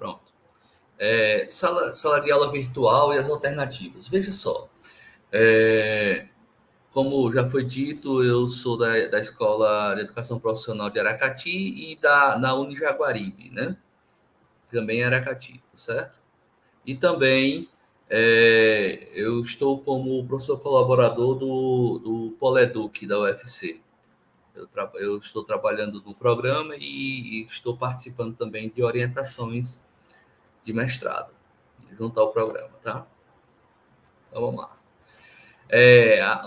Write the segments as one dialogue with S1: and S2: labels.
S1: Pronto. Sala de aula virtual e as alternativas. Veja só, como já foi dito, eu sou da Escola de Educação Profissional de Aracati e na Unijaguaribe, né? Também em Aracati, tá certo? E também eu estou como professor colaborador do Poleduc, da UFC. Eu estou trabalhando no programa e estou participando também de orientações de mestrado, junto ao programa, tá? Então vamos lá.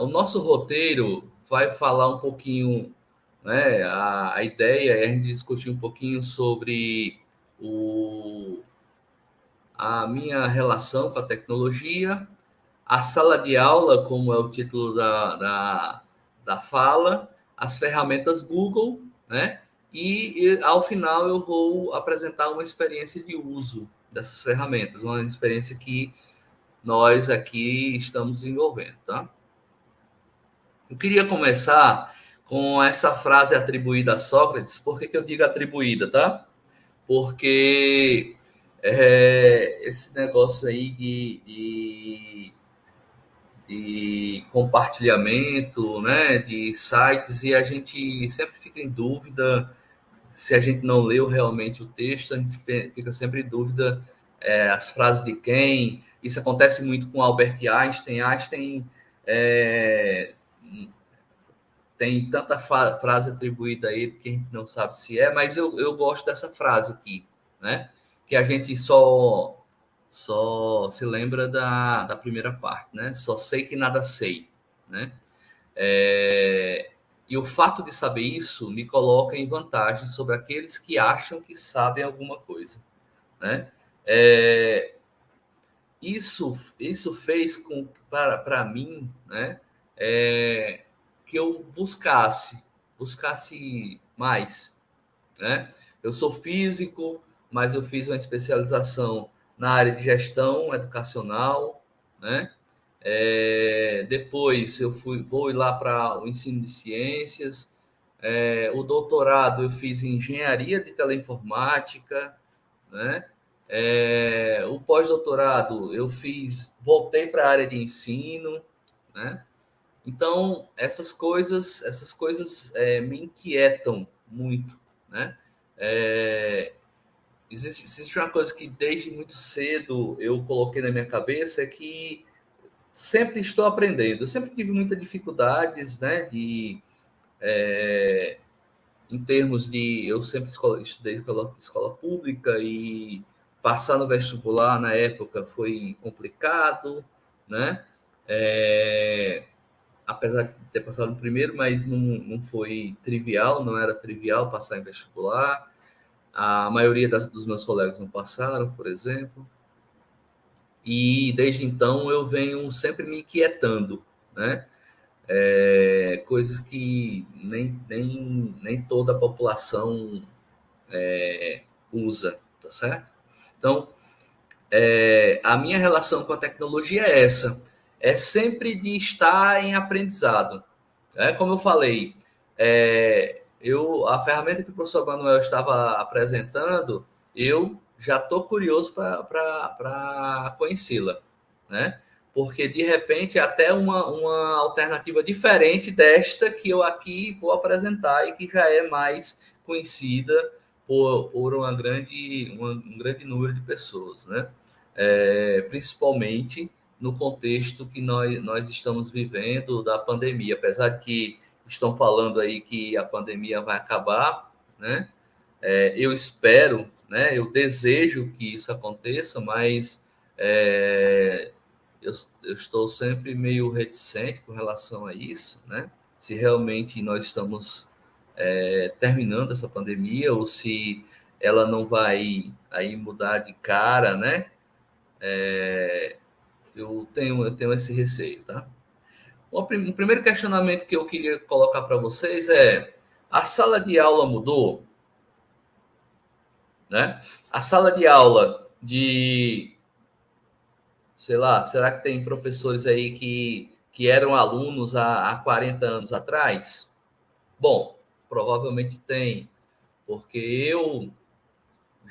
S1: O nosso roteiro vai falar um pouquinho, né? A ideia é a gente discutir um pouquinho sobre a minha relação com a tecnologia, a sala de aula, como é o título da fala, as ferramentas Google, né? E ao final eu vou apresentar uma experiência de uso dessas ferramentas, uma experiência que nós aqui estamos desenvolvendo, tá? Eu queria começar com essa frase atribuída a Sócrates. Por que eu digo atribuída, tá? Porque esse negócio aí de compartilhamento, né, de sites, e a gente sempre fica em dúvida se a gente não leu realmente o texto, a gente fica sempre em dúvida as frases de quem. Isso acontece muito com Albert Einstein. Einstein tem tanta frase atribuída a ele que a gente não sabe se mas eu gosto dessa frase aqui, né? Que a gente só se lembra da primeira parte, né? Só sei que nada sei, né? E o fato de saber isso me coloca em vantagem sobre aqueles que acham que sabem alguma coisa, né? Isso fez com para mim, né? Que eu buscasse mais, né? Eu sou físico, mas eu fiz uma especialização na área de gestão educacional, né? Depois vou ir lá para o ensino de ciências. O doutorado eu fiz em engenharia de teleinformática, né? O pós-doutorado eu voltei para a área de ensino, né? Então essas coisas me inquietam muito, né? Existe uma coisa que desde muito cedo eu coloquei na minha cabeça, é que sempre estou aprendendo. Eu sempre tive muitas dificuldades, né? Em termos de, eu sempre estudei escola pública e passar no vestibular na época foi complicado, né? Apesar de ter passado no primeiro, mas não foi trivial, não era trivial passar em vestibular. A maioria dos meus colegas não passaram, por exemplo. E desde então eu venho sempre me inquietando, né? Coisas que nem toda a população usa, tá certo? Então, a minha relação com a tecnologia é essa, é sempre de estar em aprendizado. Como eu falei, a ferramenta que o professor Manuel estava apresentando, eu já estou curioso para conhecê-la, né? Porque de repente até uma alternativa diferente desta que eu aqui vou apresentar e que já é mais conhecida por um grande número de pessoas, né? Principalmente no contexto que nós estamos vivendo da pandemia, apesar de que estão falando aí que a pandemia vai acabar, né? Eu espero, né? Eu desejo que isso aconteça, mas eu estou sempre meio reticente com relação a isso, né? Se realmente nós estamos terminando essa pandemia ou se ela não vai aí mudar de cara, né? Eu tenho esse receio, tá? O primeiro questionamento que eu queria colocar para vocês é: a sala de aula mudou? Né? A sala de aula sei lá, será que tem professores aí que eram alunos há 40 anos atrás? Bom, provavelmente tem, porque eu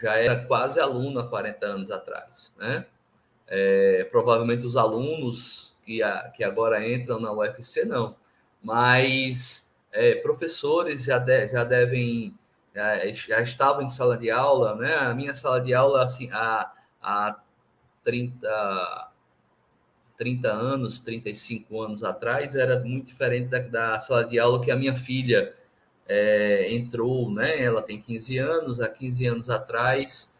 S1: já era quase aluno há 40 anos atrás, né? Provavelmente os alunos que agora entram na UFC, não. Mas professores já devem, já estavam em sala de aula, né? A minha sala de aula, assim, há 30 anos, 35 anos atrás, era muito diferente da sala de aula que a minha filha entrou, né? Ela tem 15 anos, há 15 anos atrás,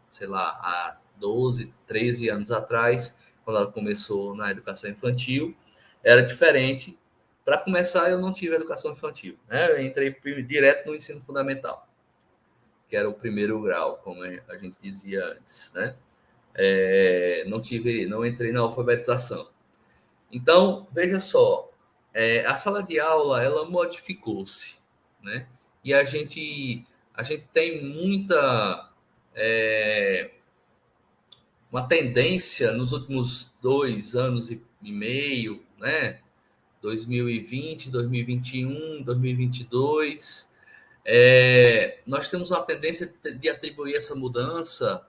S1: sei lá, há 12, 13 anos atrás, quando ela começou na educação infantil, era diferente. Para começar, eu não tive educação infantil, né? Eu entrei direto no ensino fundamental, que era o primeiro grau, como a gente dizia antes, né? Não entrei na alfabetização. Então, veja só, a sala de aula ela modificou-se, né? E a gente tem uma tendência nos últimos 2 anos e meio, né? 2020, 2021, 2022, nós temos uma tendência de atribuir essa mudança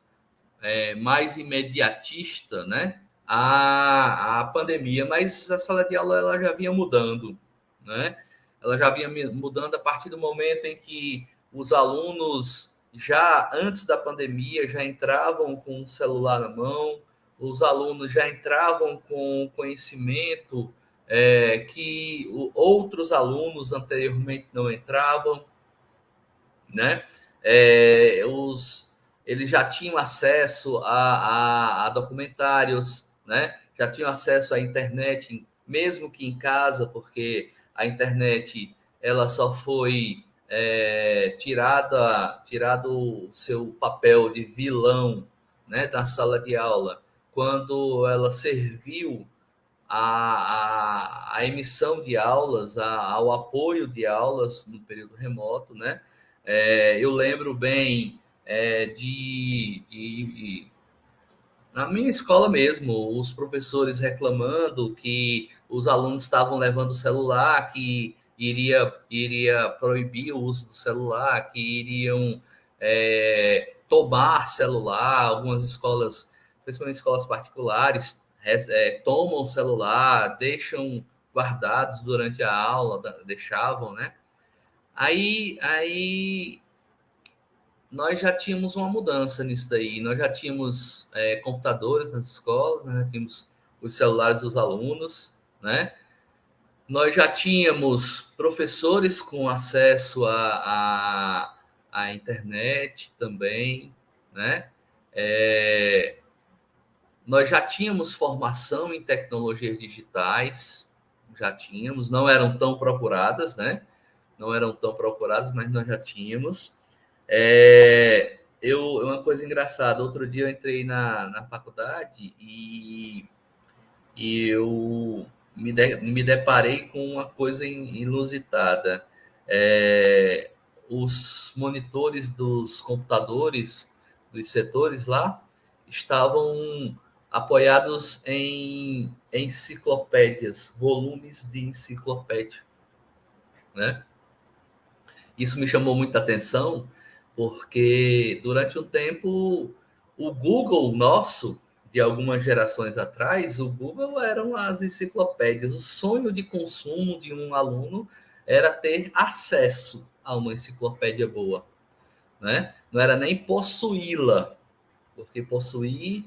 S1: mais imediatista, né? A pandemia, mas a sala de aula ela já vinha mudando, né? Ela já vinha mudando a partir do momento em que os alunos, já antes da pandemia, já entravam com o celular na mão, os alunos já entravam com conhecimento que outros alunos anteriormente não entravam, né? Eles já tinham acesso a documentários, né? Já tinham acesso à internet, mesmo que em casa, porque a internet ela só foi tirado o seu papel de vilão, né, da sala de aula, quando ela serviu a emissão de aulas, ao apoio de aulas no período remoto, né? Eu lembro bem na minha escola mesmo, os professores reclamando que os alunos estavam levando o celular, que iria proibir o uso do celular, que iriam tomar celular. Algumas escolas, principalmente escolas particulares, tomam o celular, deixam guardados durante a aula, deixavam, né? Aí nós já tínhamos uma mudança nisso daí. Nós já tínhamos computadores nas escolas, nós já tínhamos os celulares dos alunos, né? Nós já tínhamos professores com acesso à internet também, né? Nós já tínhamos formação em tecnologias digitais, já tínhamos, não eram tão procuradas, né? Não eram tão procuradas, mas nós já tínhamos. Uma coisa engraçada, outro dia eu entrei na faculdade e eu me deparei com uma coisa inusitada. Os monitores dos computadores dos setores lá estavam apoiados em enciclopédias, volumes de enciclopédia, né? Isso me chamou muita atenção, porque durante um tempo o Google nosso, de algumas gerações atrás, o Google eram as enciclopédias. O sonho de consumo de um aluno era ter acesso a uma enciclopédia boa, né? Não era nem possuí-la, porque possuir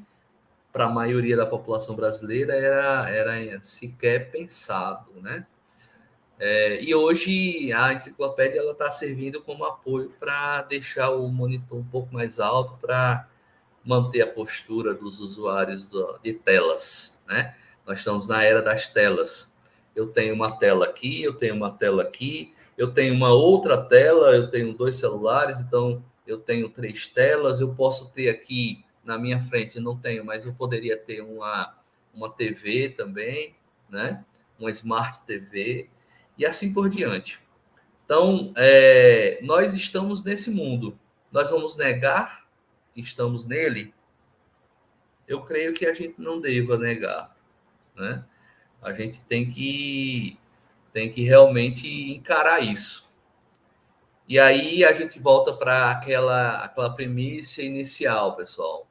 S1: para a maioria da população brasileira era sequer pensado, né? E hoje a enciclopédia está servindo como apoio para deixar o monitor um pouco mais alto, para manter a postura dos usuários de telas, né? Nós estamos na era das telas. Eu tenho uma tela aqui, eu tenho uma tela aqui, eu tenho uma outra tela, eu tenho 2 celulares, então eu tenho 3 telas. Eu posso ter aqui na minha frente, não tenho, mas eu poderia ter uma TV também, né? Uma Smart TV e assim por diante. Então, nós estamos nesse mundo. Nós vamos negar que estamos nele? Eu creio que a gente não deva negar, né? A gente tem que realmente encarar isso. E aí a gente volta para aquela premissa inicial, pessoal.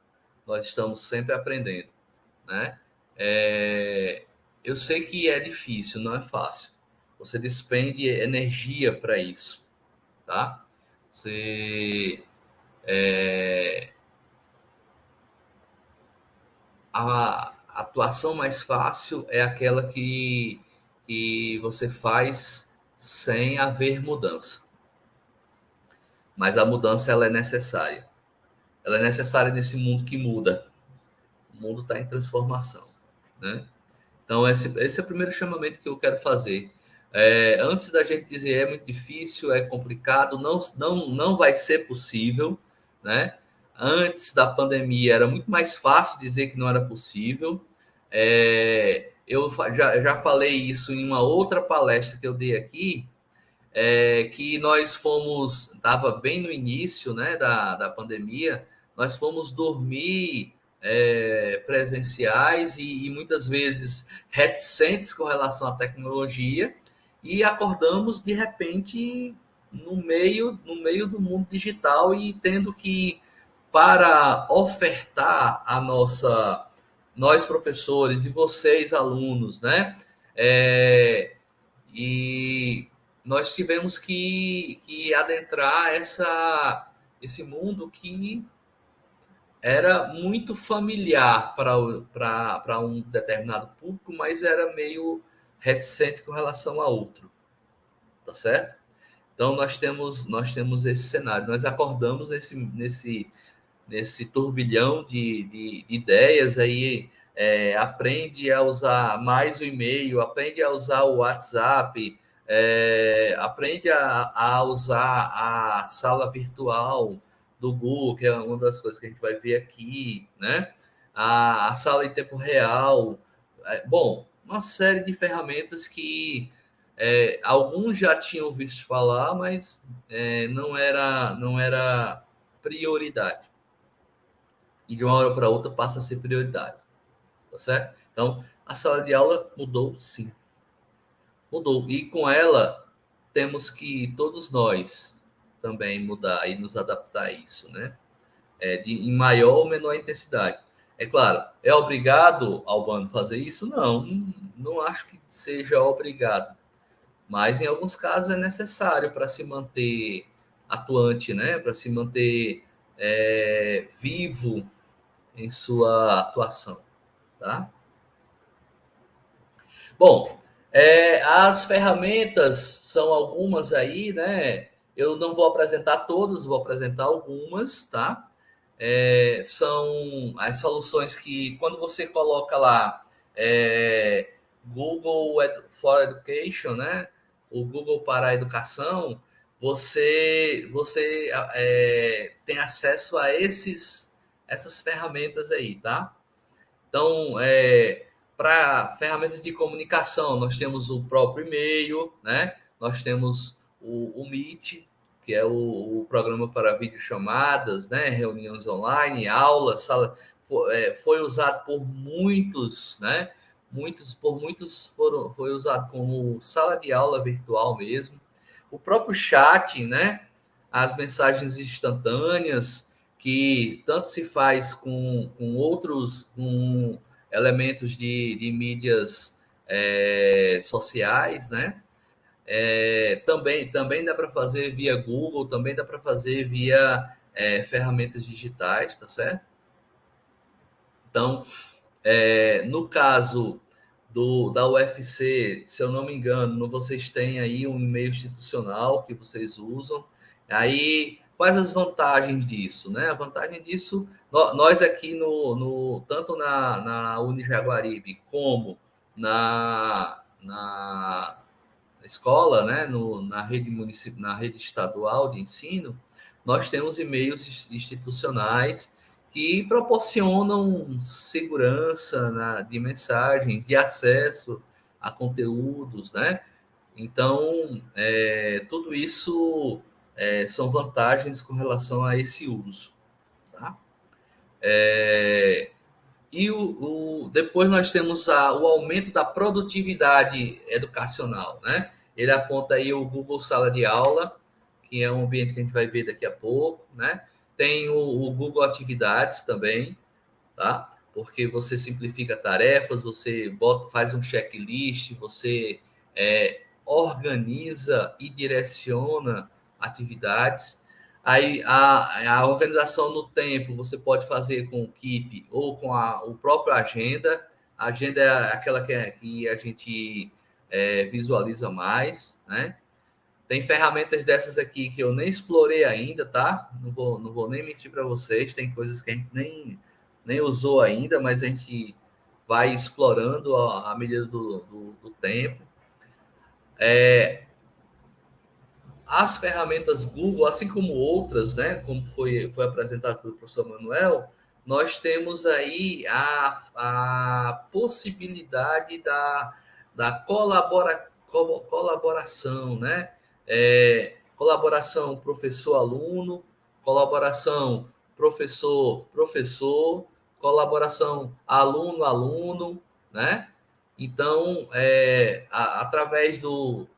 S1: Nós estamos sempre aprendendo, né? É, eu sei que é difícil, não é fácil. Você despende energia para isso, tá? Você a atuação mais fácil é aquela que você faz sem haver mudança. Mas a mudança ela é necessária. Ela é necessária nesse mundo que muda. O mundo está em transformação, né? Então, esse é o primeiro chamamento que eu quero fazer. Antes da gente dizer é muito difícil, é complicado, não vai ser possível, né? Antes da pandemia era muito mais fácil dizer que não era possível. Eu já falei isso em uma outra palestra que eu dei aqui, que nós fomos, estava bem no início, né, da pandemia, nós fomos dormir presenciais e muitas vezes reticentes com relação à tecnologia e acordamos de repente no meio do mundo digital e tendo que, para ofertar a nós professores e vocês alunos, né, e nós tivemos que adentrar esse mundo que era muito familiar para um determinado público, mas era meio reticente com relação a outro, tá certo? Então nós temos esse cenário, nós acordamos nesse turbilhão de ideias aí, aprende a usar mais o e-mail, aprende a usar o WhatsApp, aprende a usar a sala virtual do Google, que é uma das coisas que a gente vai ver aqui, né? A sala em tempo real. Bom, uma série de ferramentas que alguns já tinham visto falar, mas não era prioridade. E de uma hora para outra passa a ser prioridade, tá certo? Então, a sala de aula mudou, sim, mudou. E com ela, temos que todos nós também mudar e nos adaptar a isso, né? Em maior ou menor intensidade. É claro, é obrigado, Albano, fazer isso? Não acho que seja obrigado. Mas em alguns casos é necessário para se manter atuante, né? Para se manter vivo em sua atuação, tá? Bom, as ferramentas são algumas aí, né? Eu não vou apresentar todas, vou apresentar algumas, tá? São as soluções que, quando você coloca lá Google for Education, né? O Google para a educação, você tem acesso a essas ferramentas aí, tá? Então, para ferramentas de comunicação, nós temos o próprio e-mail, né? Nós temos o Meet, que é o programa para videochamadas, né? Reuniões online, aulas, sala. Foi usado por muitos, né? Foi usado como sala de aula virtual mesmo. O próprio chat, né? As mensagens instantâneas, que tanto se faz com outros com elementos de mídias sociais, né? Também dá para fazer via Google, também dá para fazer via ferramentas digitais, tá certo? Então, no caso da UFC, se eu não me engano, vocês têm aí um e-mail institucional que vocês usam. Aí, quais as vantagens disso, né? A vantagem disso, nós aqui tanto na Unijaguaribe como na escola, né? Na rede estadual de ensino, nós temos e-mails institucionais que proporcionam segurança de mensagens, de acesso a conteúdos, né? Então, tudo isso são vantagens com relação a esse uso, tá? Depois nós temos o aumento da produtividade educacional, né? Ele aponta aí o Google Sala de Aula, que é um ambiente que a gente vai ver daqui a pouco, né? Tem o Google Atividades também, tá? Porque você simplifica tarefas, você faz um checklist, você organiza e direciona atividades. Aí a organização no tempo você pode fazer com o Keep ou com o próprio Agenda. A Agenda é aquela que a gente visualiza mais, né? Tem ferramentas dessas aqui que eu nem explorei ainda, tá? Não vou nem mentir para vocês. Tem coisas que a gente nem usou ainda, mas a gente vai explorando à medida do tempo. As ferramentas Google, assim como outras, né, como foi apresentado pelo professor Manuel, nós temos aí a possibilidade da colaboração, né? Colaboração professor-aluno, colaboração professor-professor, colaboração aluno-aluno, né? Então, através do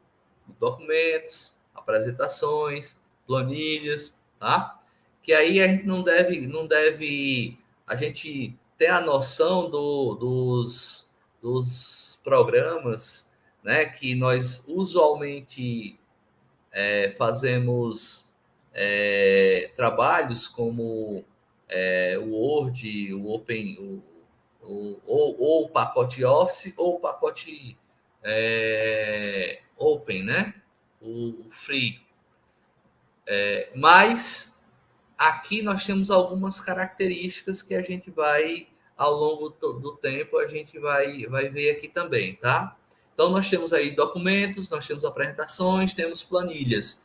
S1: documentos, apresentações, planilhas, tá? Que aí a gente não deve a gente ter a noção dos programas, né? Que nós usualmente fazemos trabalhos como o Word, o Open, ou o pacote Office ou o pacote Open, né? O Free. Mas aqui nós temos algumas características que a gente vai, ao longo do tempo, a gente vai ver aqui também, tá? Então, nós temos aí documentos, nós temos apresentações, temos planilhas,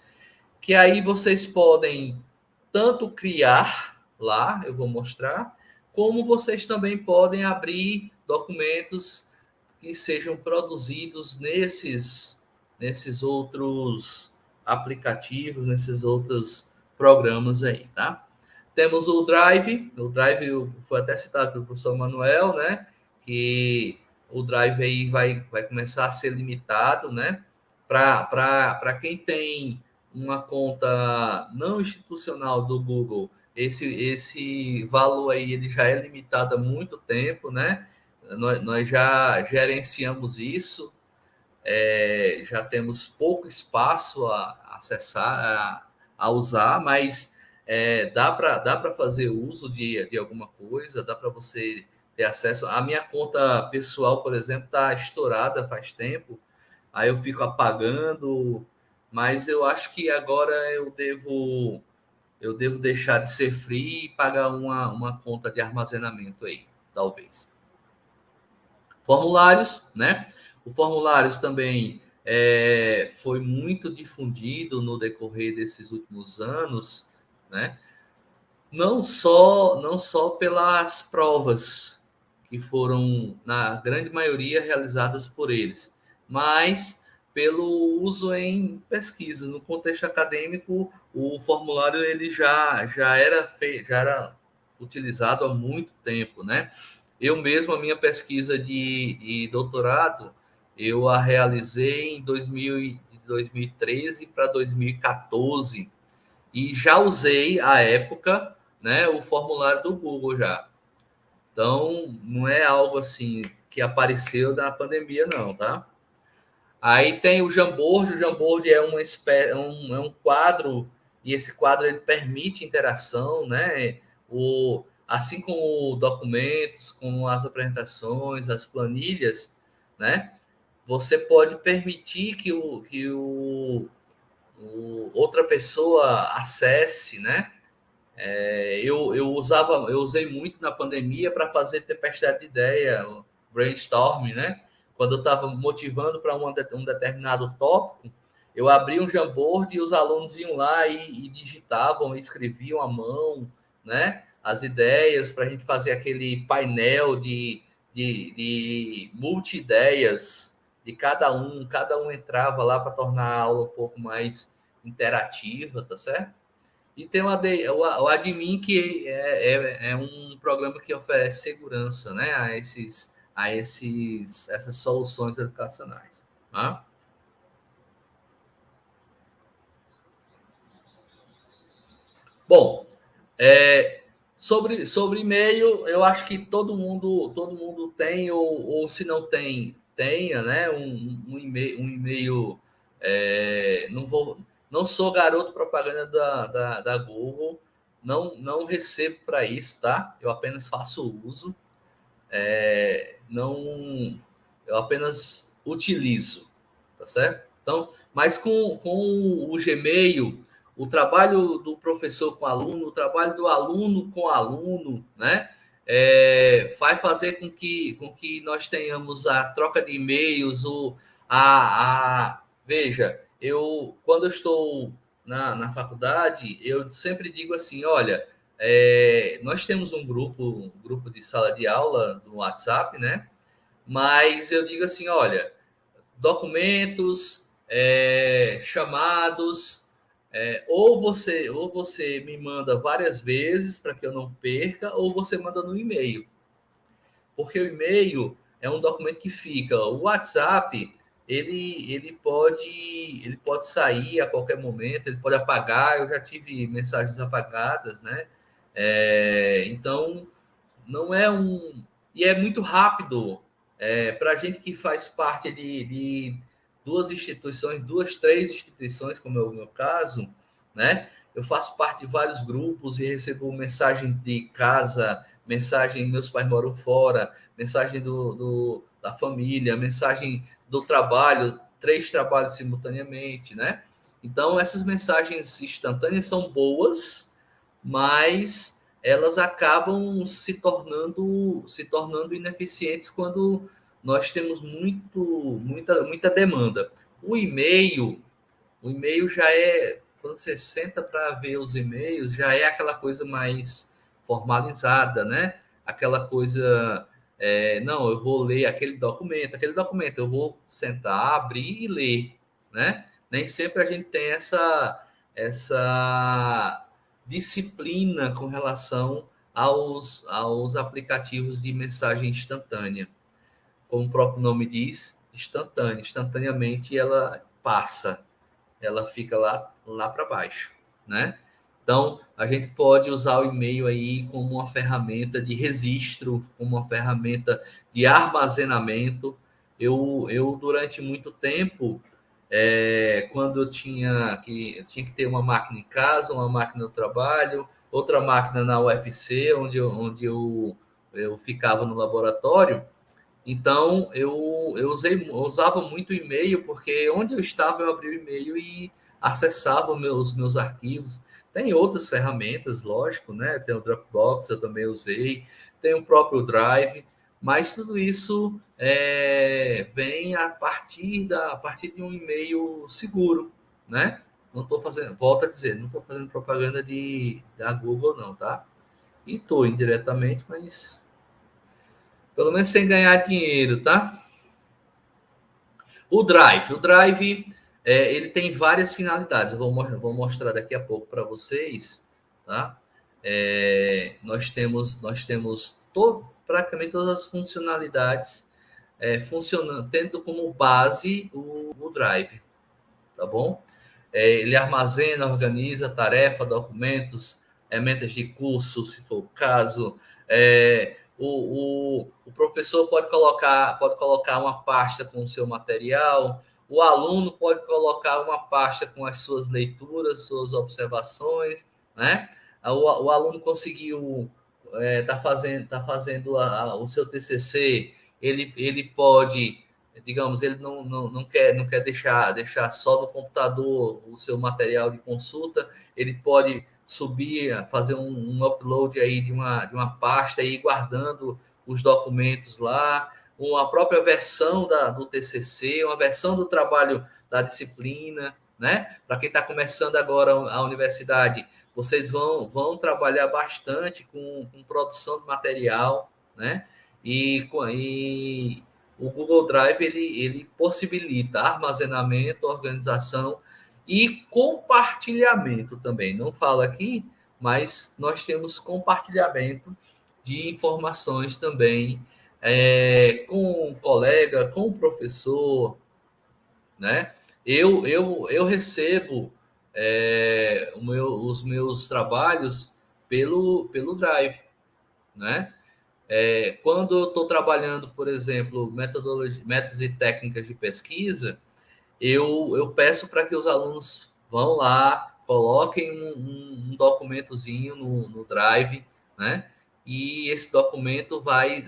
S1: que aí vocês podem tanto criar lá, eu vou mostrar, como vocês também podem abrir documentos que sejam produzidos nesses outros aplicativos, nesses outros programas aí, tá? Temos o Drive foi até citado pelo professor Manuel, né? Que o Drive aí vai começar a ser limitado, né? Para quem tem uma conta não institucional do Google, esse valor aí ele já é limitado há muito tempo, né? Nós já gerenciamos isso, já temos pouco espaço a acessar, a usar, mas dá para fazer uso de alguma coisa, dá para você ter acesso. A minha conta pessoal, por exemplo, está estourada faz tempo, aí eu fico apagando, mas eu acho que agora eu devo deixar de ser free e pagar uma conta de armazenamento aí, talvez. Formulários, né? O formulários também foi muito difundido no decorrer desses últimos anos, né? Não só pelas provas que foram, na grande maioria, realizadas por eles, mas pelo uso em pesquisa. No contexto acadêmico, o formulário ele já era utilizado há muito tempo, né? Eu mesmo, a minha pesquisa de doutorado, eu a realizei em 2013 para 2014 e já usei à época, né, o formulário do Google já. Então, não é algo assim que apareceu da pandemia, não, tá? Aí tem o Jamboard é uma espécie, é um quadro, e esse quadro ele permite interação, né? Assim como documentos, como as apresentações, as planilhas, né? Você pode permitir que outra pessoa acesse, né? Eu usei muito na pandemia para fazer tempestade de ideia, brainstorming, né? Quando eu estava motivando para um determinado tópico, eu abria um Jamboard e os alunos iam lá e digitavam, escreviam à mão, né? As ideias para a gente fazer aquele painel de multi-ideias de cada um entrava lá para tornar a aula um pouco mais interativa, tá certo? E tem o Admin, que é um programa que oferece segurança, né, essas soluções educacionais. Tá? Bom, sobre e-mail, eu acho que todo mundo tem, ou se não tem, tenha, né? Um e-mail. Não sou garoto propaganda da Google, não recebo para isso, tá? Eu apenas faço uso, não, eu apenas utilizo, tá certo? Então, mas com o Gmail, o trabalho do professor com aluno, o trabalho do aluno com aluno, né? Vai fazer com que nós tenhamos a troca de e-mails, veja, quando eu estou na faculdade, eu sempre digo assim, olha, nós temos um grupo de sala de aula no WhatsApp, né? Mas eu digo assim, olha, documentos, chamados, ou você me manda várias vezes para que eu não perca, ou você manda no e-mail, porque o e-mail é um documento que fica. O WhatsApp ele pode sair a qualquer momento, ele pode apagar. Eu já tive mensagens apagadas, né? Então não é um. E é muito rápido. Para a gente que faz parte de duas instituições, duas, três instituições, como é o meu caso, né? Eu faço parte de vários grupos e recebo mensagens de casa, mensagem, meus pais moram fora, mensagem da família, mensagem do trabalho, três trabalhos simultaneamente, né? Então, essas mensagens instantâneas são boas, mas elas acabam se tornando ineficientes quando nós temos muita demanda. O e-mail, o e-mail já quando você senta para ver os e-mails, já é aquela coisa mais formalizada, né? Aquela coisa, não, eu vou ler aquele documento, eu vou sentar, abrir e ler, né? Nem sempre a gente tem essa disciplina com relação aos aplicativos de mensagem instantânea. Como o próprio nome diz, instantânea. Instantaneamente ela passa, ela fica lá para baixo, né? Então, a gente pode usar o e-mail aí como uma ferramenta de registro, como uma ferramenta de armazenamento. Eu durante muito tempo, quando eu tinha que ter uma máquina em casa, uma máquina no trabalho, outra máquina na UFC, onde eu ficava no laboratório, então, eu usava muito e-mail, porque onde eu estava, eu abria o e-mail e acessava os meus arquivos. Tem outras ferramentas, lógico, né? Tem o Dropbox, eu também usei, tem o próprio Drive, mas tudo isso vem a partir de um e-mail seguro, né? Não estou fazendo, volto a dizer, não estou fazendo propaganda da Google, não, tá? E estou indiretamente, mas pelo menos sem ganhar dinheiro, tá? O Drive, ele tem várias finalidades. Eu vou mostrar daqui a pouco para vocês, tá? Nós temos praticamente todas as funcionalidades funcionando, tendo como base o Drive, tá bom? Ele armazena, organiza tarefa, documentos, metas de curso, se for o caso. O professor pode colocar uma pasta com o seu material, o aluno pode colocar uma pasta com as suas leituras, suas observações, né? O aluno conseguiu tá fazendo o seu TCC, ele pode, digamos, ele não quer deixar só no computador o seu material de consulta, ele pode subir, fazer um upload aí de uma pasta e ir guardando os documentos lá, uma própria versão do TCC, uma versão do trabalho da disciplina, né? Para quem está começando agora a universidade, vocês vão trabalhar bastante com produção de material, né? E o Google Drive ele possibilita armazenamento, organização e compartilhamento também. Não falo aqui, mas nós temos compartilhamento de informações também com o colega, com o professor, né? Eu recebo. os meus trabalhos pelo Drive, né? Quando eu estou trabalhando, por exemplo, métodos e técnicas de pesquisa, eu peço para que os alunos vão lá, coloquem um documentozinho no Drive, né? E esse documento vai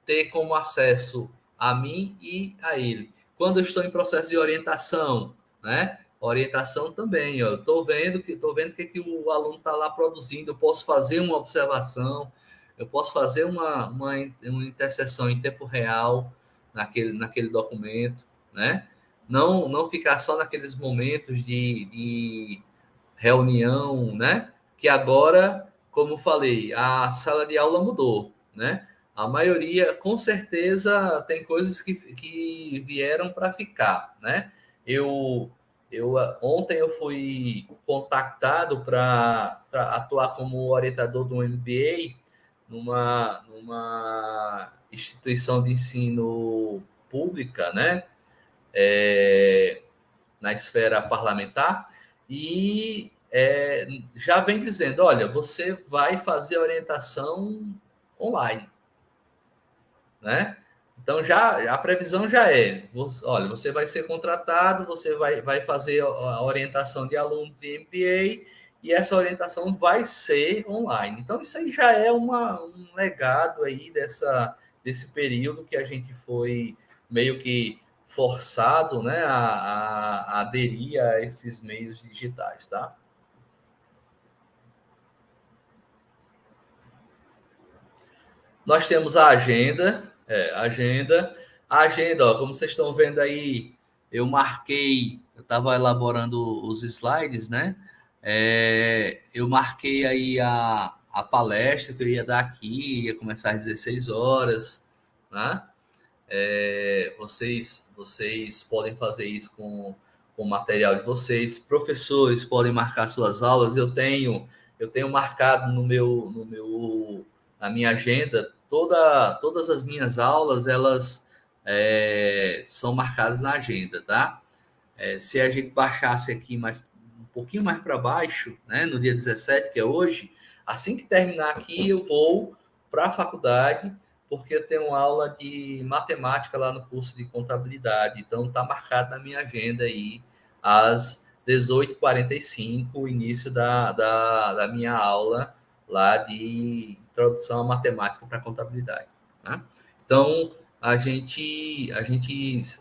S1: ter como acesso a mim e a ele. Quando eu estou em processo de orientação, né? Orientação também, eu estou vendo que o aluno está lá produzindo, eu posso fazer uma observação, eu posso fazer uma interseção em tempo real naquele documento, né? Não ficar só naqueles momentos de reunião, né? Que agora, como falei, a sala de aula mudou, né? A maioria, com certeza, tem coisas que vieram para ficar, né? Eu, ontem eu fui contactado para atuar como orientador do MBA numa instituição de ensino pública, né? É, na esfera parlamentar, e já vem dizendo: olha, você vai fazer orientação online, né? Então já a previsão já olha, você vai ser contratado, você vai fazer a orientação de alunos de MBA e essa orientação vai ser online. Então isso aí já é um legado aí desse período que a gente foi meio que forçado, né, a aderir a esses meios digitais, tá? Nós temos a agenda, ó, como vocês estão vendo aí, eu estava elaborando os slides, né? Eu marquei aí a palestra que eu ia dar aqui, ia começar às 16 horas, né? Vocês podem fazer isso com o material de vocês. Professores podem marcar suas aulas. Eu tenho marcado na minha agenda todas as minhas aulas, elas são marcadas na agenda, tá? Se a gente baixasse aqui um pouquinho mais para baixo, né, no dia 17, que é hoje, assim que terminar aqui, eu vou para a faculdade, porque eu tenho aula de matemática lá no curso de contabilidade. Então, está marcado na minha agenda aí, às 18h45, o início da minha aula lá de introdução à matemática para contabilidade. Né? Então, a gente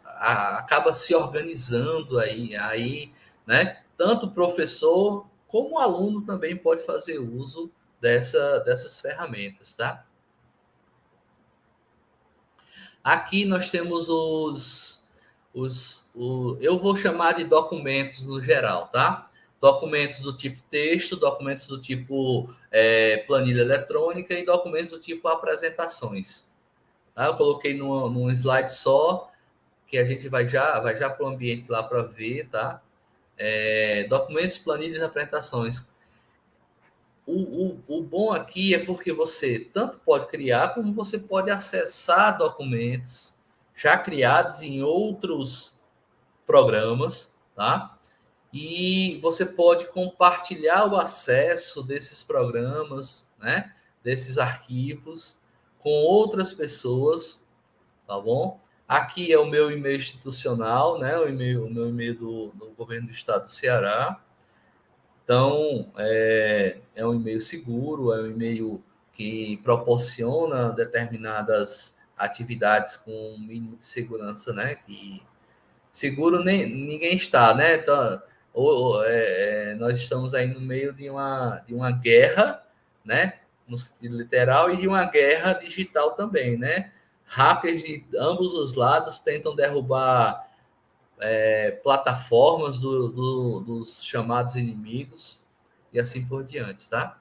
S1: acaba se organizando aí, né? Tanto o professor como o aluno também pode fazer uso dessas ferramentas, tá? Aqui nós temos eu vou chamar de documentos no geral, tá? Documentos do tipo texto, documentos do tipo planilha eletrônica e documentos do tipo apresentações. Tá? Eu coloquei num slide só, que a gente vai já para o ambiente lá para ver, tá? Documentos, planilhas, apresentações. O bom aqui é porque você tanto pode criar como você pode acessar documentos já criados em outros programas, tá? E você pode compartilhar o acesso desses programas, né? Desses arquivos com outras pessoas, tá bom? Aqui é o meu e-mail institucional, né? O meu e-mail do governo do estado do Ceará. Então, é um e-mail seguro, é um e-mail que proporciona determinadas atividades com um mínimo de segurança, né? Que seguro ninguém está, né? Então, nós estamos aí no meio de uma guerra, né? No sentido literal, e de uma guerra digital também, né? Hackers de ambos os lados tentam derrubar plataformas dos chamados inimigos e assim por diante, tá?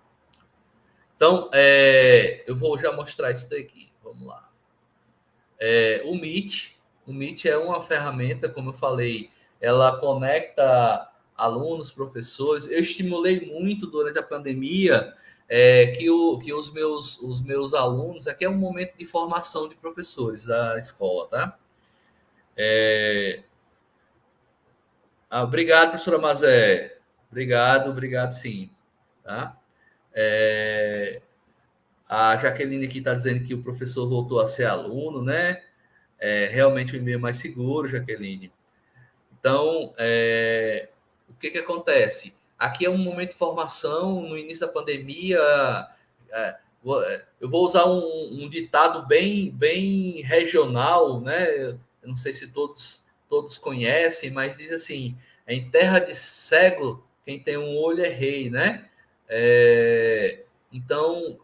S1: Então, eu vou já mostrar isso daqui. Vamos lá. O Meet é uma ferramenta, como eu falei, ela conecta alunos, professores. Eu estimulei muito durante a pandemia que os meus alunos, aqui é um momento de formação de professores da escola, tá? Obrigado, professora Mazé. Obrigado sim. Tá? É, a Jaqueline aqui está dizendo que o professor voltou a ser aluno, né? Realmente o e-mail mais seguro, Jaqueline. Então, o que, que acontece? Aqui é um momento de formação, no início da pandemia. Eu vou usar um ditado bem regional, né? Eu não sei se todos conhecem, mas diz assim: em terra de cego, quem tem um olho é rei, né? Então,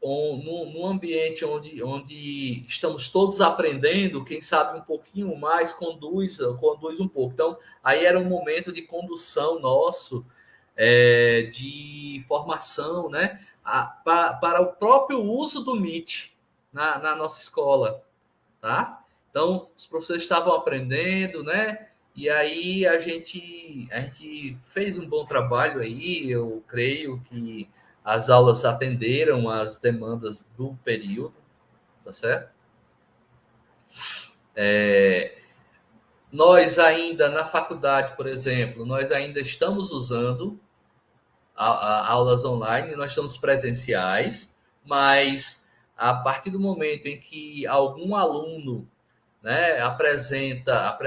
S1: num ambiente onde estamos todos aprendendo, quem sabe um pouquinho mais conduz um pouco. Então, aí era um momento de condução nosso, de formação, né, para o próprio uso do Meet na nossa escola, tá? Então, os professores estavam aprendendo, né? E aí a gente fez um bom trabalho aí, eu creio que as aulas atenderam às demandas do período, tá certo? Nós ainda na faculdade, por exemplo, nós ainda estamos usando aulas online, nós estamos presenciais, mas a partir do momento em que algum aluno, né, apresenta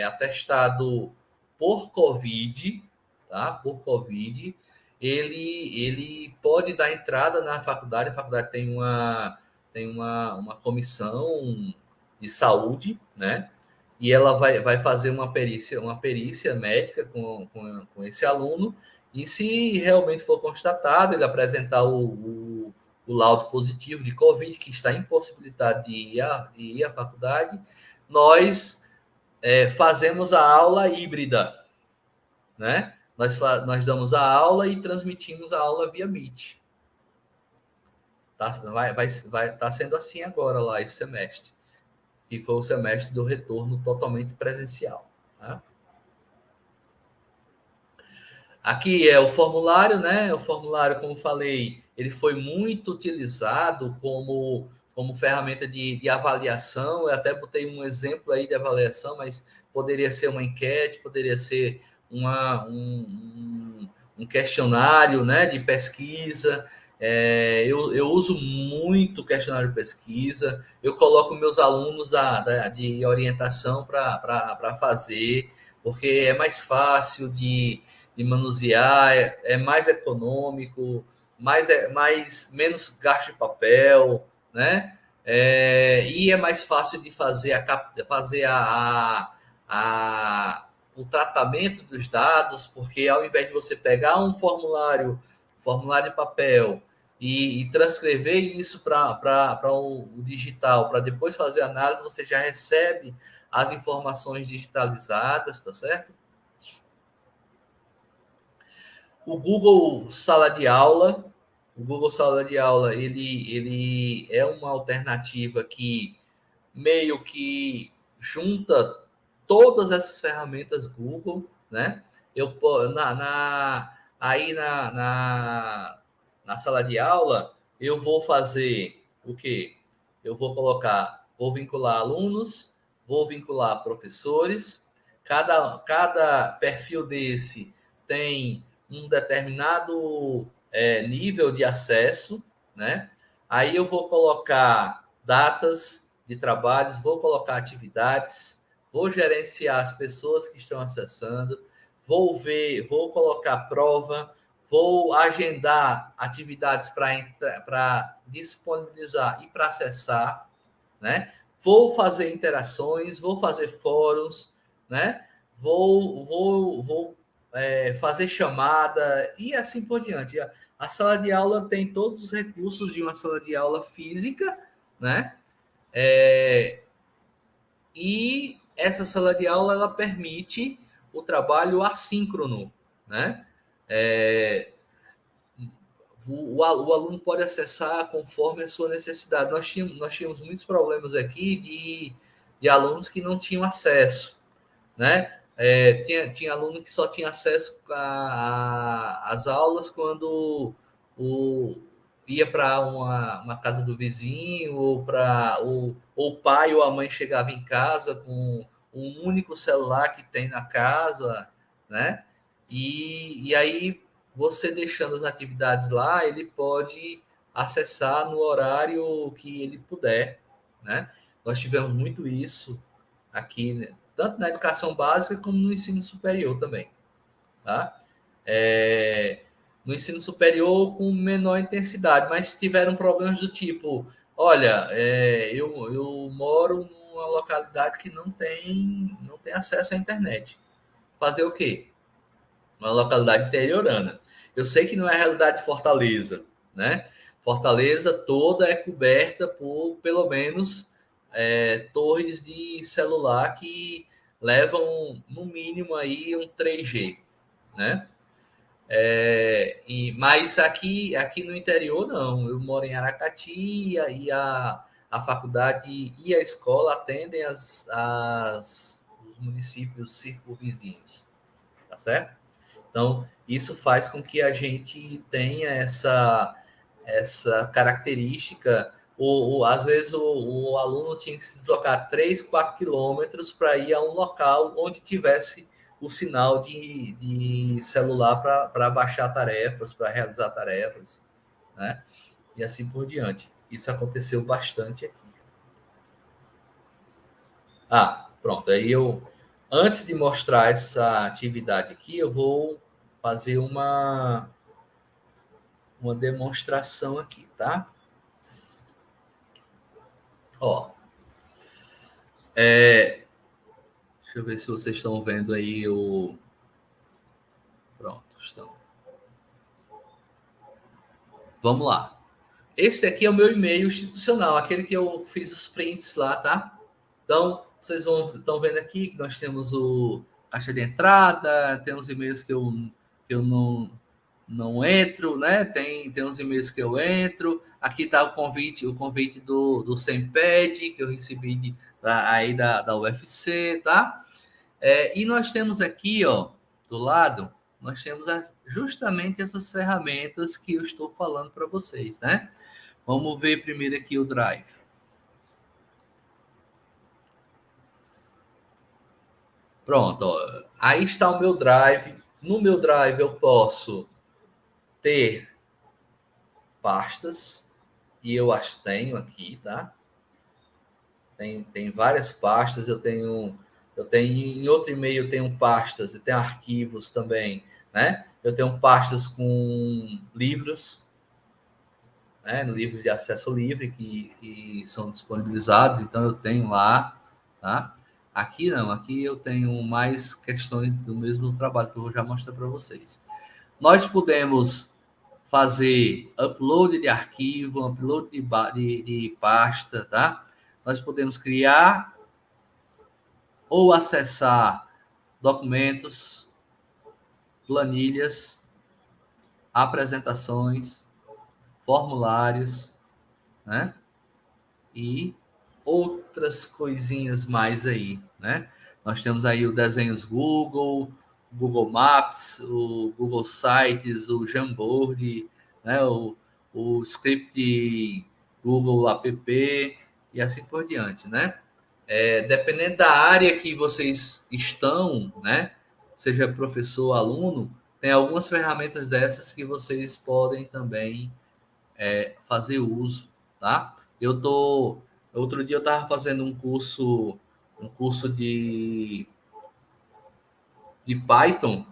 S1: atestado por Covid, tá? Por Covid, ele pode dar entrada na faculdade. A faculdade tem uma comissão de saúde, né? E ela vai fazer uma perícia médica com esse aluno, e se realmente for constatado, ele apresentar o laudo positivo de Covid, que está impossibilitado de ir à faculdade, nós fazemos a aula híbrida, né? Nós damos a aula e transmitimos a aula via Meet. Tá sendo assim agora lá esse semestre, que foi o semestre do retorno totalmente presencial. Tá? Aqui é o formulário, né? O formulário, como falei, ele foi muito utilizado como ferramenta de avaliação. Eu até botei um exemplo aí de avaliação, mas poderia ser uma enquete, poderia ser um questionário, né, de pesquisa. Eu uso muito questionário de pesquisa. Eu coloco meus alunos de orientação para fazer, porque é mais fácil de manusear, é mais econômico, menos gasto de papel, né? E é mais fácil de fazer o tratamento dos dados, porque ao invés de você pegar um formulário de papel e transcrever isso para o digital, para depois fazer análise, você já recebe as informações digitalizadas, tá certo? O Google Sala de Aula, o Google Sala de Aula, ele é uma alternativa que meio que junta todas essas ferramentas Google, né? Eu aí na sala de aula eu vou fazer o quê? Vou vincular alunos, vou vincular professores. Cada perfil desse tem um determinado nível de acesso, né? Aí eu vou colocar datas de trabalhos, vou colocar atividades, vou gerenciar as pessoas que estão acessando, vou colocar prova, vou agendar atividades para disponibilizar e para acessar, né? Vou fazer interações, vou fazer fóruns, né? Vou fazer chamada e assim por diante. A sala de aula tem todos os recursos de uma sala de aula física, né? E essa sala de aula ela permite o trabalho assíncrono, né? É, o aluno pode acessar conforme a sua necessidade. Nós tínhamos muitos problemas aqui de alunos que não tinham acesso, né? Tinha aluno que só tinha acesso às aulas quando o, ia para uma casa do vizinho, ou o pai ou a mãe chegava em casa com um único celular que tem na casa, né? E aí, você deixando as atividades lá, ele pode acessar no horário que ele puder, né? Nós tivemos muito isso aqui, né? Tanto na educação básica como no ensino superior também, tá? É, no ensino superior com menor intensidade, mas tiveram problemas do tipo, olha, eu moro numa localidade que não tem acesso à internet. Fazer o quê? Uma localidade interiorana. Eu sei que não é a realidade de Fortaleza, né? Fortaleza toda é coberta por, pelo menos, torres de celular que levam, no mínimo, aí um 3G, né? Mas aqui no interior, não. Eu moro em Aracati e a faculdade e a escola atendem os municípios circunvizinhos, tá certo? Então, isso faz com que a gente tenha essa característica, ou às vezes o aluno tinha que se deslocar 3, 4 quilômetros para ir a um local onde tivesse o sinal de celular para baixar tarefas, para realizar tarefas, né? E assim por diante. Isso aconteceu bastante aqui. Pronto. Antes de mostrar essa atividade aqui, eu vou fazer uma demonstração aqui, tá? Ó, deixa eu ver se vocês estão vendo aí o. Pronto, estão. Vamos lá. Esse aqui é o meu e-mail institucional, aquele que eu fiz os prints lá, tá? Então, vocês estão vendo aqui que nós temos o caixa de entrada, tem uns e-mails que eu não entro, né? Tem uns e-mails que eu entro. Aqui está o convite do Semped, que eu recebi aí da UFC, tá? E nós temos aqui, ó, do lado, nós temos justamente essas ferramentas que eu estou falando para vocês, né? Vamos ver primeiro aqui o Drive. Pronto, ó. Aí está o meu Drive. No meu Drive eu posso ter pastas, e eu as tenho aqui, tá? Tem várias pastas, eu tenho em outro e-mail eu tenho pastas, eu tenho arquivos também, né? Eu tenho pastas com livros, né? Livros de acesso livre que são disponibilizados, então eu tenho lá, tá? Aqui não, aqui eu tenho mais questões do mesmo trabalho que eu vou já mostrar para vocês. Nós podemos fazer upload de arquivo, upload de pasta, tá? Nós podemos criar ou acessar documentos, planilhas, apresentações, formulários, né? E outras coisinhas mais aí, né? Nós temos aí o Desenhos Google, Google Maps, o Google Sites, o Jamboard, né? o script Google App e assim por diante, né? Dependendo da área que vocês estão, né? Seja professor ou aluno, tem algumas ferramentas dessas que vocês podem também fazer uso, tá? Outro dia eu estava fazendo um curso de Python,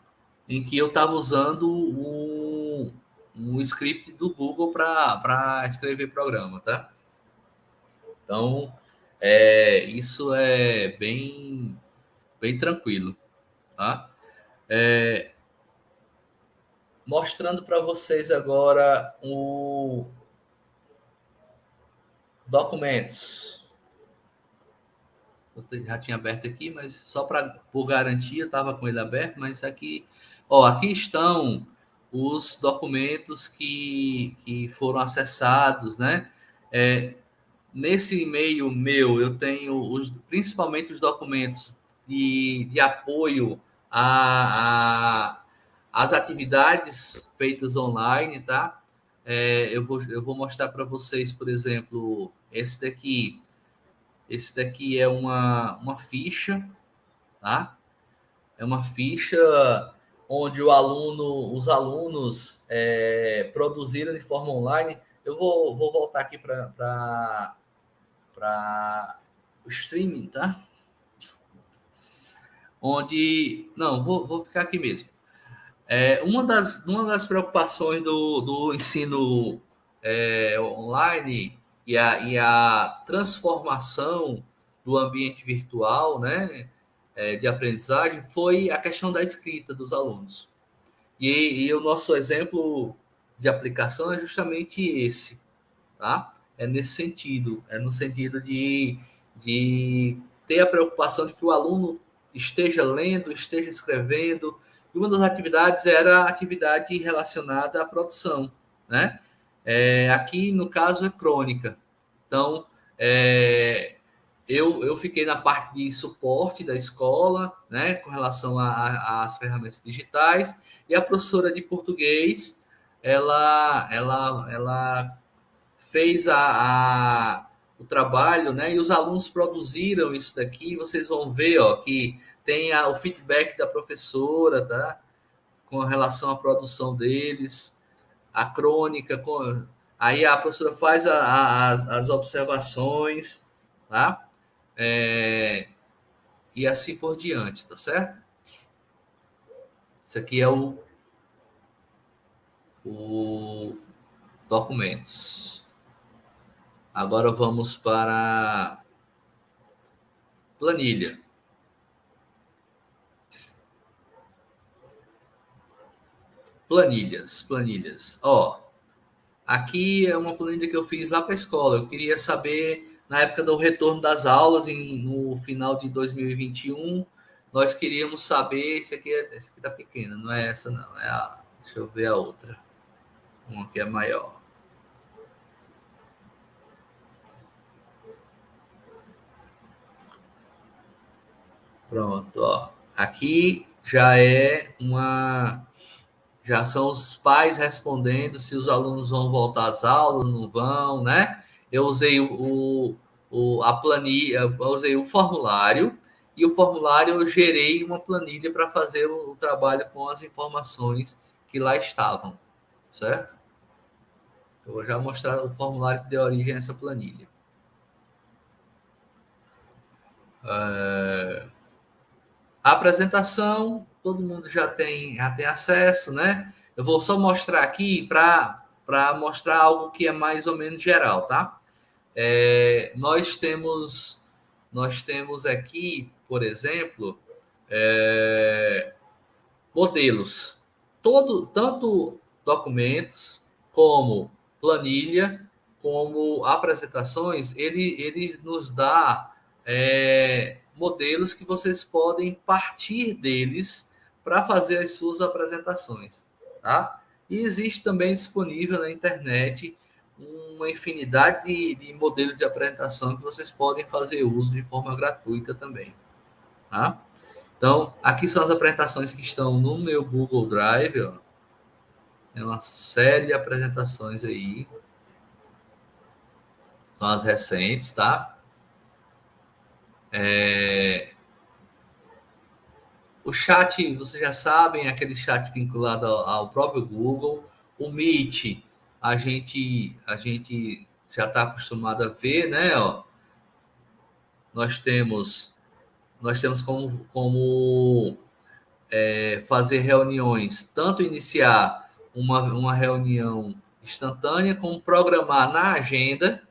S1: em que eu estava usando um script do Google para escrever programa, tá? Então, isso é bem tranquilo, tá? Mostrando para vocês agora o documentos. Eu já tinha aberto aqui, mas só por garantia estava com ele aberto, mas aqui estão os documentos que foram acessados, né? Nesse e-mail meu, eu tenho principalmente os documentos de apoio às atividades feitas online, tá? Eu vou mostrar para vocês, por exemplo, esse daqui é uma ficha, tá? É uma ficha onde os alunos produziram de forma online. Eu vou voltar aqui para o streaming, tá? Onde. Não, vou ficar aqui mesmo. Uma das preocupações do ensino online e a transformação do ambiente virtual, né, de aprendizagem, foi a questão da escrita dos alunos. E o nosso exemplo de aplicação é justamente esse, tá? É nesse sentido, é no sentido de ter a preocupação de que o aluno esteja lendo, esteja escrevendo. E uma das atividades era a atividade relacionada à produção, né? Aqui, no caso, é crônica. Então, eu fiquei na parte de suporte da escola, né, com relação às ferramentas digitais, e a professora de português, ela fez o trabalho, né? E os alunos produziram isso daqui. Vocês vão ver, ó, que tem o feedback da professora, tá? Com relação à produção deles, a crônica, aí a professora faz as observações, tá? E assim por diante, tá certo? Isso aqui é o documentos. Agora vamos para planilha. Planilhas. Ó, aqui é uma planilha que eu fiz lá para a escola. Eu queria saber, na época do retorno das aulas, no final de 2021, nós queríamos saber. Essa aqui tá pequena, não é essa, não. Deixa eu ver a outra. Uma que é maior. Pronto, ó. Aqui já são os pais respondendo se os alunos vão voltar às aulas, não vão, né? Eu usei a planilha, eu usei o formulário, e o formulário eu gerei uma planilha para fazer o trabalho com as informações que lá estavam, certo? Eu vou já mostrar o formulário que deu origem a essa planilha. A apresentação, todo mundo já tem acesso, né? Eu vou só mostrar aqui para mostrar algo que é mais ou menos geral, tá? Nós temos aqui, por exemplo, modelos. Tanto documentos, como planilha, como apresentações, ele nos dá modelos que vocês podem partir deles para fazer as suas apresentações. Tá? E existe também disponível na internet uma infinidade de modelos de apresentação que vocês podem fazer uso de forma gratuita também. Tá? Então, aqui são as apresentações que estão no meu Google Drive. Ó. Tem uma série de apresentações aí. São as recentes, tá? O chat, vocês já sabem, é aquele chat vinculado ao próprio Google. O Meet, a gente já está acostumado a ver, né? Ó, nós temos, nós temos como fazer reuniões, tanto iniciar uma reunião instantânea, como programar na agenda,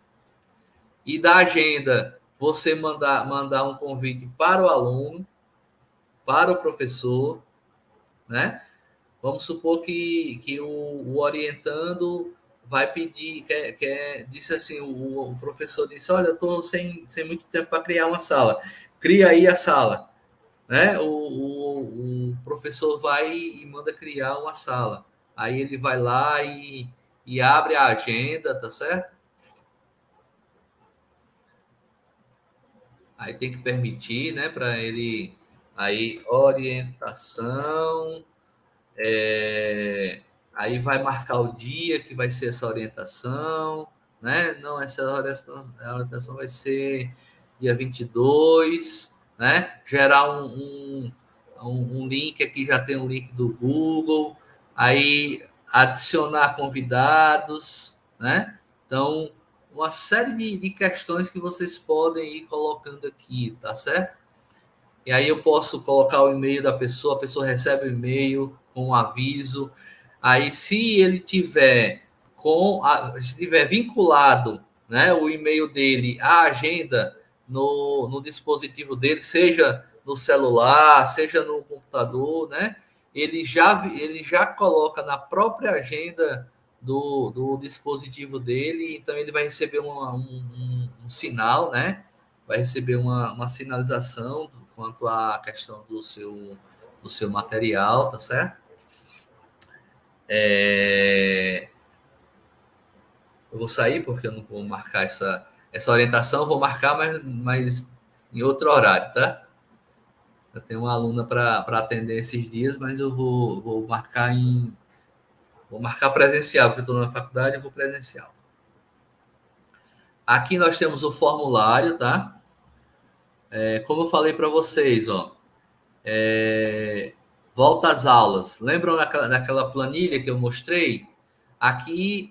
S1: e da agenda você mandar um convite para o aluno, para o professor, né? Vamos supor que o orientando vai pedir, disse assim, o professor disse, olha, eu estou sem muito tempo para criar uma sala. Cria aí a sala. Né? O professor vai e manda criar uma sala. Aí ele vai lá e abre a agenda, tá certo? Aí tem que permitir, né, para ele. Aí, orientação. Aí vai marcar o dia que vai ser essa orientação, né? Não, essa orientação vai ser dia 22, né? Gerar um link aqui, já tem um link do Google, aí adicionar convidados, né? Então, uma série de questões que vocês podem ir colocando aqui, tá certo? E aí eu posso colocar o e-mail da pessoa, a pessoa recebe o e-mail com um aviso. Aí, se ele tiver vinculado, né, o e-mail dele à agenda no dispositivo dele, seja no celular, seja no computador, né? Ele já coloca na própria agenda do dispositivo dele, então ele vai receber um sinal, né? Vai receber uma sinalização quanto à questão do seu material, tá certo? Eu vou sair porque eu não vou marcar essa orientação, vou marcar, mas em outro horário, tá? Eu tenho uma aluna para atender esses dias, mas eu vou marcar presencial, porque eu estou na faculdade e vou presencial. Aqui nós temos o formulário, tá? Como eu falei para vocês, ó, volta às aulas. Lembram daquela planilha que eu mostrei? Aqui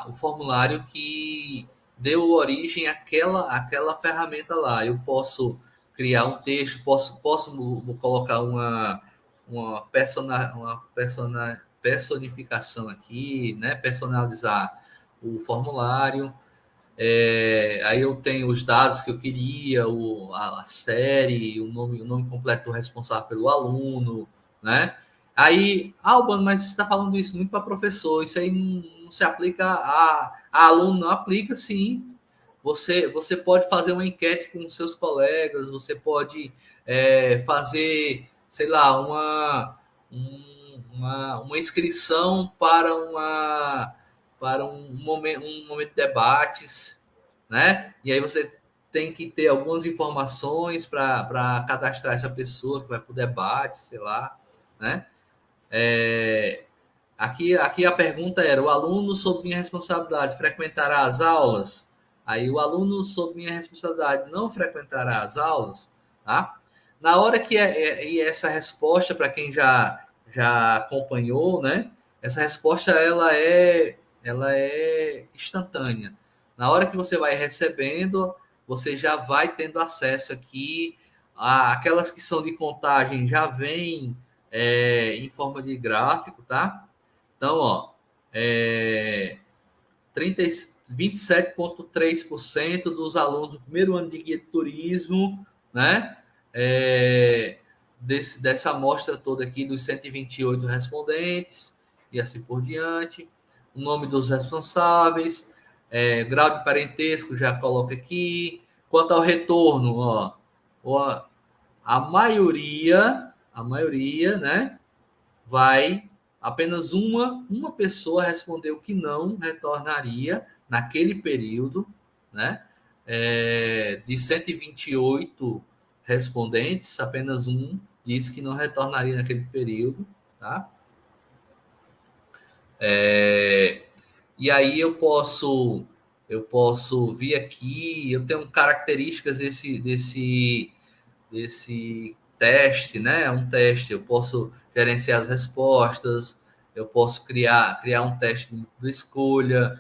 S1: o formulário que deu origem àquela ferramenta lá. Eu posso criar um texto, posso colocar uma personificação aqui, né? Personalizar o formulário. Aí eu tenho os dados que eu queria, a série, o nome completo do responsável pelo aluno, né? Aí, Albano, mas você está falando isso muito para professor, isso aí não se aplica a aluno, não aplica sim. Você pode fazer uma enquete com seus colegas, você pode fazer, sei lá, uma inscrição para um momento de debates, né? E aí você tem que ter algumas informações para cadastrar essa pessoa que vai para o debate, sei lá, né? Aqui a pergunta era: o aluno sob minha responsabilidade frequentará as aulas? Aí o aluno sob minha responsabilidade não frequentará as aulas, tá? Na hora que e essa resposta, para quem já acompanhou, né? Essa resposta ela é instantânea. Na hora que você vai recebendo, você já vai tendo acesso aqui. Aquelas que são de contagem já vêm em forma de gráfico, tá? Então, ó, 27,3% dos alunos do primeiro ano de guia de turismo, né? Dessa amostra toda aqui, dos 128 respondentes, e assim por diante. O nome dos responsáveis, grau de parentesco, já coloca aqui. Quanto ao retorno, a maioria, né? Apenas uma pessoa respondeu que não retornaria naquele período, né? De 128 respondentes, apenas um disse que não retornaria naquele período, tá? E aí eu posso vir aqui, eu tenho características desse teste, né? Um teste, eu posso gerenciar as respostas, eu posso criar um teste de múltipla escolha,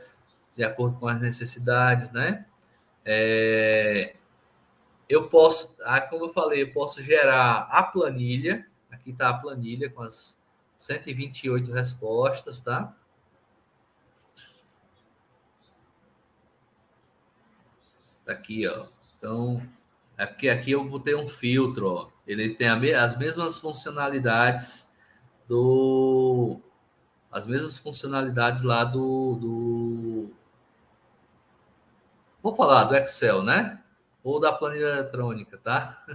S1: de acordo com as necessidades, né? Eu posso, como eu falei, eu posso gerar a planilha. Aqui está a planilha com as 128 respostas, tá? Aqui, ó. Então, é porque aqui eu botei um filtro, ó. Ele tem as mesmas funcionalidades lá vou falar do Excel, né? Ou da planilha eletrônica, tá?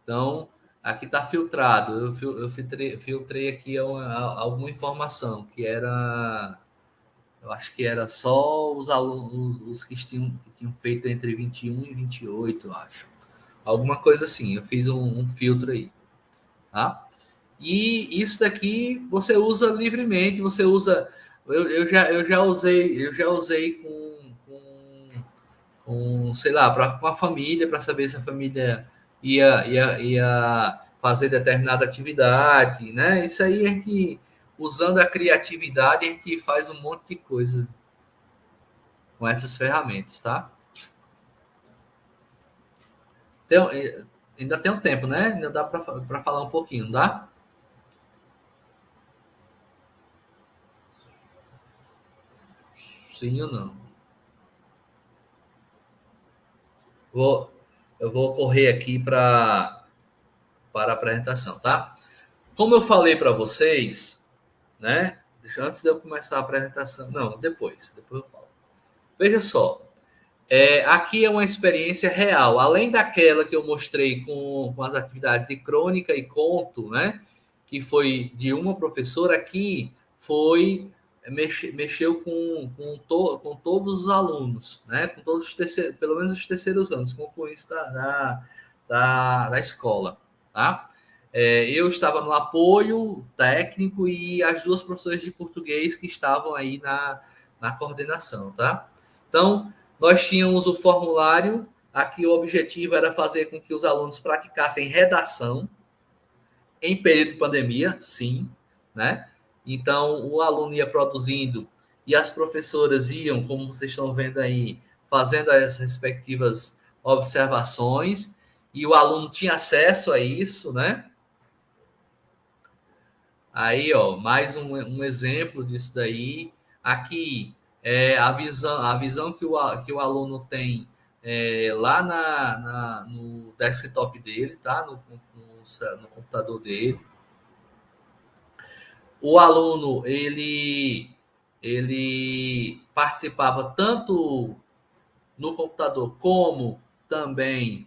S1: Então, aqui está filtrado. Eu filtrei aqui alguma informação que era. Eu acho que era só os alunos, os que tinham feito entre 21 e 28, eu acho. Alguma coisa assim. Eu fiz um filtro aí, tá? E isso daqui você usa livremente, você usa. Eu já usei sei lá, com a família, para saber se a família ia fazer determinada atividade, né? Isso aí é que, usando a criatividade, a gente faz um monte de coisa com essas ferramentas, tá? Então, ainda tem um tempo, né? Ainda dá para falar um pouquinho, não dá? Sim ou não? Vou, eu vou correr aqui para a apresentação, tá? Como eu falei para vocês, né? Antes de eu começar a apresentação, não, depois eu falo. Veja só, aqui é uma experiência real, além daquela que eu mostrei com as atividades de crônica e conto, né? Que foi de uma professora, aqui foi mexeu com todos os alunos, né? Com todos os terceiros, pelo menos os terceiros anos, concluintes da escola, tá? Eu estava no apoio técnico e as duas professoras de português que estavam aí na coordenação, tá? Então, nós tínhamos o formulário, aqui o objetivo era fazer com que os alunos praticassem redação em período de pandemia, sim, né? Então, o aluno ia produzindo e as professoras iam, como vocês estão vendo aí, fazendo as respectivas observações, e o aluno tinha acesso a isso, né? Aí, ó, mais um exemplo disso daí. Aqui é a visão que o aluno tem lá no desktop dele, tá? No computador dele. O aluno, ele participava tanto no computador como também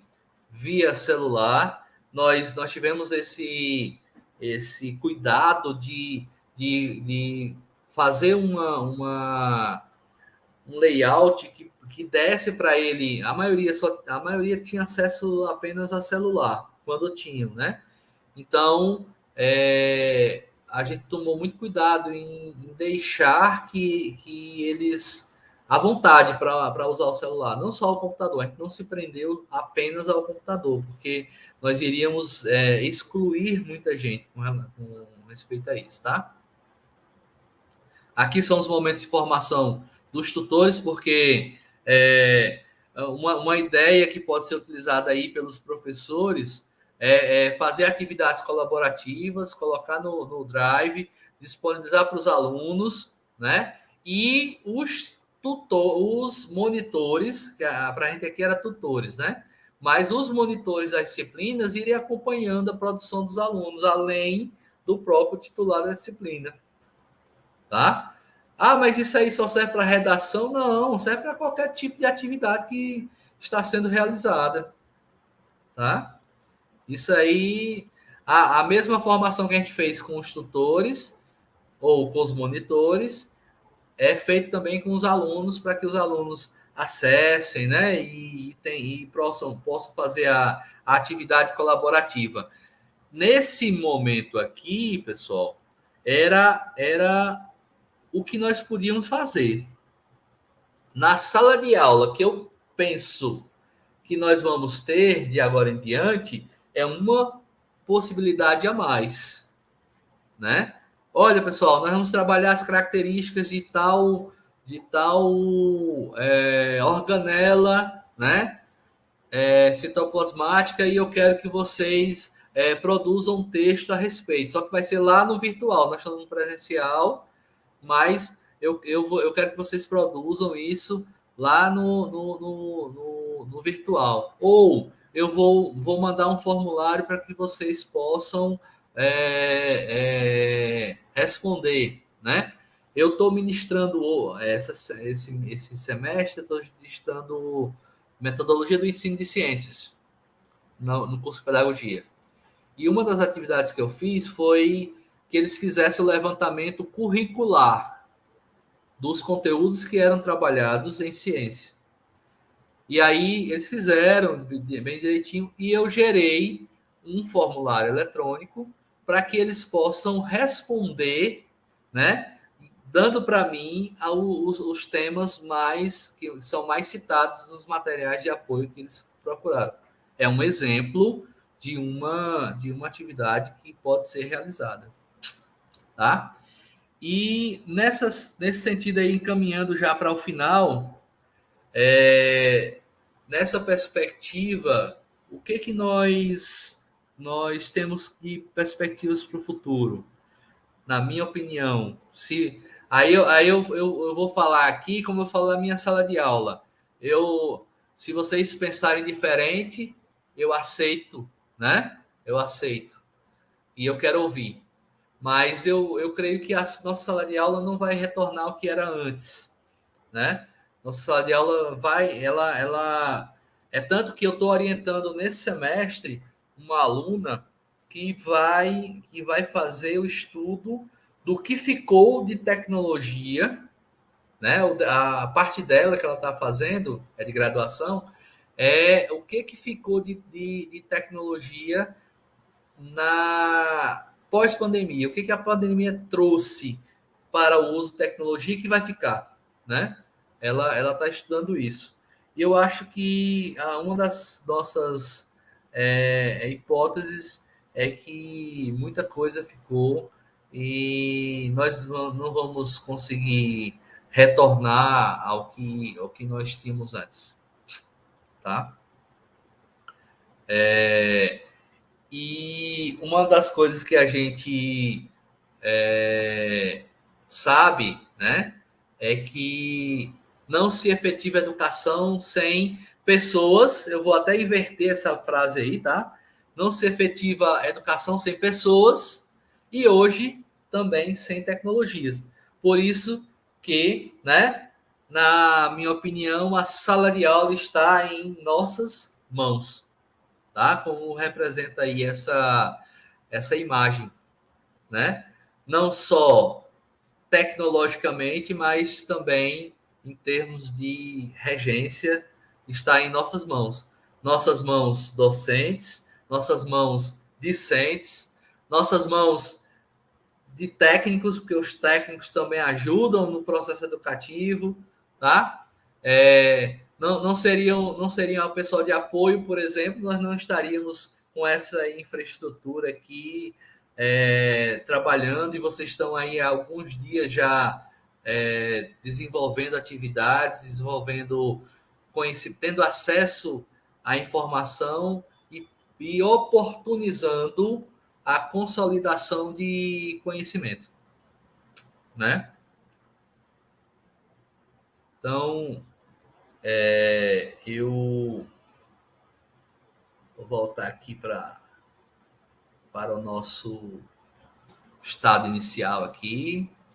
S1: via celular. Nós tivemos esse cuidado de fazer um layout que desse para ele. A maioria tinha acesso apenas a celular, quando tinham, né? Então, a gente tomou muito cuidado em deixar que eles à vontade para usar o celular, não só o computador. A gente não se prendeu apenas ao computador, porque nós iríamos excluir muita gente com respeito a isso, tá? Aqui são os momentos de formação dos tutores, porque uma ideia que pode ser utilizada aí pelos professores é fazer atividades colaborativas, colocar no Drive, disponibilizar para os alunos, né? E os monitores, que para a gente aqui era tutores, né? Mas os monitores das disciplinas iriam acompanhando a produção dos alunos, além do próprio titular da disciplina, tá? Ah, mas isso aí só serve para redação? Não, serve para qualquer tipo de atividade que está sendo realizada, tá? Isso aí, a mesma formação que a gente fez com os tutores ou com os monitores, é feito também com os alunos, para que os alunos acessem, né, e possam fazer a atividade colaborativa. Nesse momento aqui, pessoal, era o que nós podíamos fazer. Na sala de aula, que eu penso que nós vamos ter de agora em diante, é uma possibilidade a mais, né? Olha, pessoal, nós vamos trabalhar as características de tal organela, né? Citoplasmática, e eu quero que vocês produzam um texto a respeito. Só que vai ser lá no virtual, nós estamos no presencial, mas eu quero que vocês produzam isso lá no virtual. Ou eu vou mandar um formulário para que vocês possam responder, né? Eu estou ministrando esse semestre, estou ministrando metodologia do ensino de ciências no curso de pedagogia. E uma das atividades que eu fiz foi que eles fizessem o levantamento curricular dos conteúdos que eram trabalhados em ciência. E aí eles fizeram bem direitinho e eu gerei um formulário eletrônico para que eles possam responder, né, dando para mim os temas que são mais citados nos materiais de apoio que eles procuraram. É um exemplo de uma atividade que pode ser realizada. Tá? E nesse sentido aí, encaminhando já para o final, nessa perspectiva, o que nós temos de perspectivas para o futuro? Na minha opinião, eu vou falar aqui como eu falo na minha sala de aula. Se vocês pensarem diferente, eu aceito, né? Eu aceito. E eu quero ouvir. Mas eu creio que a nossa sala de aula não vai retornar ao que era antes, né? Nossa sala de aula ela é tanto que eu estou orientando nesse semestre uma aluna que vai fazer o estudo do que ficou de tecnologia, né? A parte dela que ela está fazendo é de graduação, é o que ficou de tecnologia na pós-pandemia. O que a pandemia trouxe para o uso de tecnologia que vai ficar, né? Ela está estudando isso. E eu acho que uma das nossas hipóteses é que muita coisa ficou e nós não vamos conseguir retornar ao que nós tínhamos antes, tá? E uma das coisas que a gente sabe, né, é que não se efetiva educação sem pessoas. Eu vou até inverter essa frase aí, tá? Não se efetiva educação sem pessoas e hoje também sem tecnologias. Por isso que, né, na minha opinião, a sala de aula está em nossas mãos, tá? Como representa aí essa imagem, né? Não só tecnologicamente, mas também em termos de regência, está em nossas mãos. Nossas mãos docentes, nossas mãos discentes, nossas mãos de técnicos, porque os técnicos também ajudam no processo educativo, tá? Não seriam o pessoal de apoio, por exemplo, nós não estaríamos com essa infraestrutura aqui trabalhando, e vocês estão aí há alguns dias já desenvolvendo atividades, tendo acesso à informação e oportunizando a consolidação de conhecimento, né? Então, eu vou voltar aqui para o nosso estado inicial aqui.